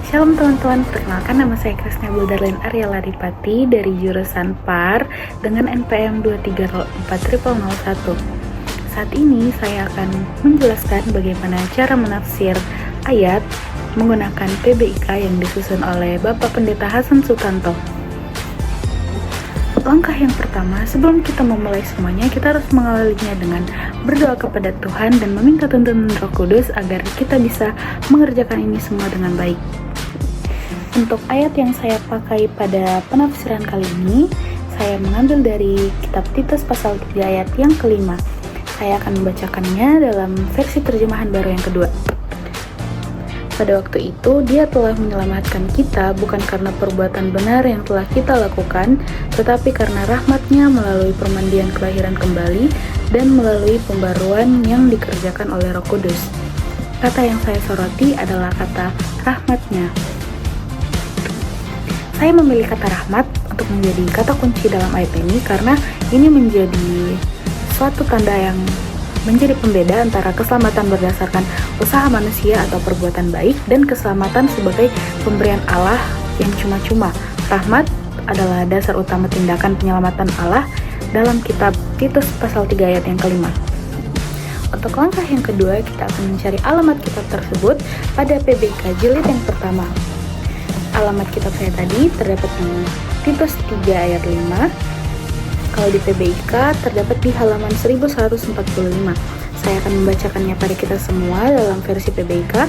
Shalom teman-teman, perkenalkan nama saya Krisna Buldarlin Arya Laripati dari jurusan PAR dengan NPM 2304001. Saat ini saya akan menjelaskan bagaimana cara menafsir ayat menggunakan PBIK yang disusun oleh Bapak Pendeta Hasan Sutanto. Langkah yang pertama, sebelum kita memulai semuanya, kita harus mengawalinya dengan berdoa kepada Tuhan dan meminta tuntunan Roh Kudus agar kita bisa mengerjakan ini semua dengan baik. Untuk ayat yang saya pakai pada penafsiran kali ini, saya mengambil dari kitab Titus pasal 3 ayat yang kelima. Saya akan membacakannya dalam versi terjemahan baru yang kedua. Pada waktu itu, Dia telah menyelamatkan kita bukan karena perbuatan benar yang telah kita lakukan, tetapi karena rahmat-Nya melalui permandian kelahiran kembali dan melalui pembaruan yang dikerjakan oleh Roh Kudus. Kata yang saya soroti adalah kata rahmat-Nya. Saya memilih kata rahmat untuk menjadi kata kunci dalam ayat ini karena ini menjadi suatu tanda yang menjadi pembeda antara keselamatan berdasarkan usaha manusia atau perbuatan baik dan keselamatan sebagai pemberian Allah yang cuma-cuma. Rahmat adalah dasar utama tindakan penyelamatan Allah dalam kitab Titus pasal 3 ayat yang kelima. Untuk langkah yang kedua, kita akan mencari alamat kitab tersebut pada PBIK jilid yang pertama. Alamat kitab saya tadi terdapat di Titus 3 ayat 5. Kalau di PBIK terdapat di halaman 1145. Saya akan membacakannya pada kita semua dalam versi PBIK.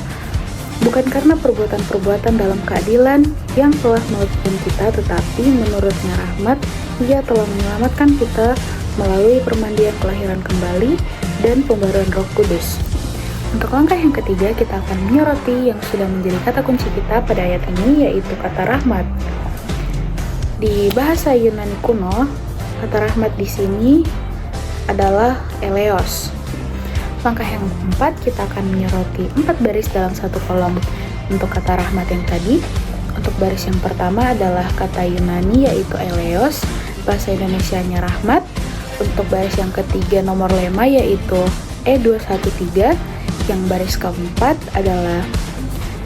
Bukan karena perbuatan-perbuatan dalam keadilan yang telah melakukan kita, tetapi menurutnya rahmat, Ia telah menyelamatkan kita melalui permandian kelahiran kembali dan pembaruan Roh Kudus. Untuk langkah yang ketiga, kita akan menyoroti yang sudah menjadi kata kunci kita pada ayat ini, yaitu kata rahmat. Di bahasa Yunani kuno, kata rahmat di sini adalah eleos. Langkah yang keempat, kita akan menyoroti 4 baris dalam satu kolom untuk kata rahmat yang tadi. Untuk baris yang pertama adalah kata Yunani yaitu eleos, bahasa Indonesianya rahmat. Untuk baris yang ketiga nomor lema yaitu E213. Yang baris keempat adalah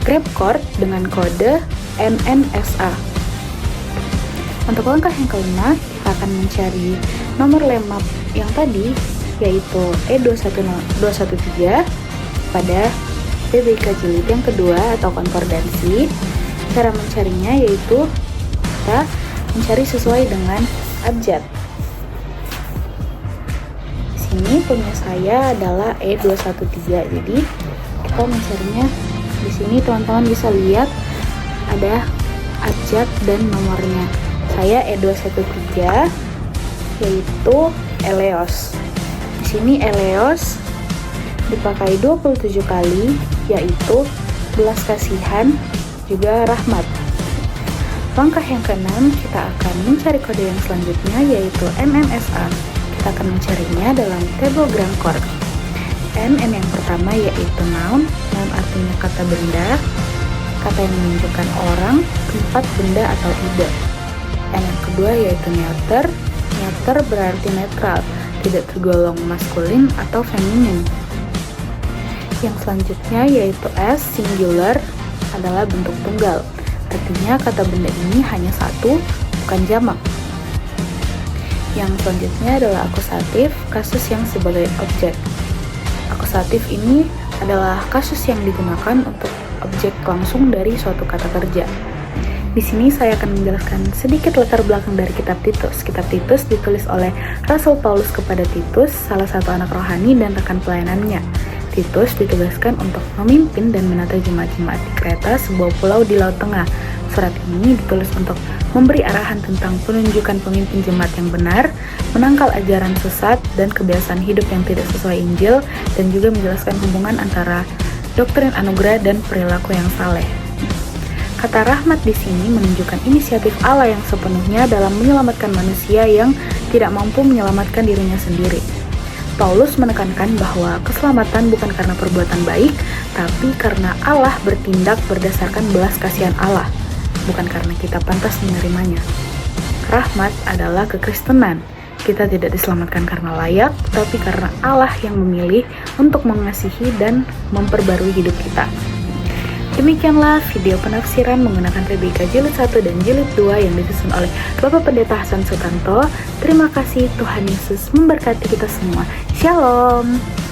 grep chord dengan kode NNSA. Untuk langkah yang kelima, kita akan mencari nomor lema yang tadi, yaitu E21213 pada PBIK jilid yang kedua atau konkordansi. Cara mencarinya yaitu kita mencari sesuai dengan abjad. Di sini punya saya adalah E213, jadi kita mencarinya di sini. Teman-teman bisa lihat ada abjad dan nomornya. Saya E213 yaitu eleos. Di sini eleos dipakai 27 kali, yaitu belas kasihan juga rahmat. Langkah yang keenam, kita akan mencari kode yang selanjutnya yaitu NNSA. Kita akan mencarinya dalam tablegram chord. N yang pertama yaitu noun artinya kata benda, kata yang menunjukkan orang, tempat, benda atau ide. N yang kedua yaitu neuter berarti netral, tidak tergolong maskulin atau feminin. Yang selanjutnya yaitu S singular adalah bentuk tunggal, artinya kata benda ini hanya satu, bukan jamak. Yang selanjutnya adalah akusatif, kasus yang sebagai objek. Akusatif ini adalah kasus yang digunakan untuk objek langsung dari suatu kata kerja. Di sini saya akan menjelaskan sedikit latar belakang dari kitab Titus. Kitab Titus ditulis oleh Rasul Paulus kepada Titus, salah satu anak rohani dan rekan pelayanannya. Titus ditugaskan untuk memimpin dan menata jemaat-jemaat di Kreta, sebuah pulau di Laut Tengah. Surat ini ditulis untuk memberi arahan tentang penunjukan pemimpin jemaat yang benar, menangkal ajaran sesat dan kebiasaan hidup yang tidak sesuai Injil, dan juga menjelaskan hubungan antara doktrin anugerah dan perilaku yang saleh. Kata rahmat di sini menunjukkan inisiatif Allah yang sepenuhnya dalam menyelamatkan manusia yang tidak mampu menyelamatkan dirinya sendiri. Paulus menekankan bahwa keselamatan bukan karena perbuatan baik, tapi karena Allah bertindak berdasarkan belas kasihan Allah, bukan karena kita pantas menerimanya. Rahmat adalah kekristenan. Kita tidak diselamatkan karena layak, tapi karena Allah yang memilih untuk mengasihi dan memperbarui hidup kita. Demikianlah video penafsiran menggunakan TBK Jilid 1 dan Jilid 2 yang disusun oleh Bapak Pendeta Hasan Sutanto. Terima kasih, Tuhan Yesus memberkati kita semua. Shalom.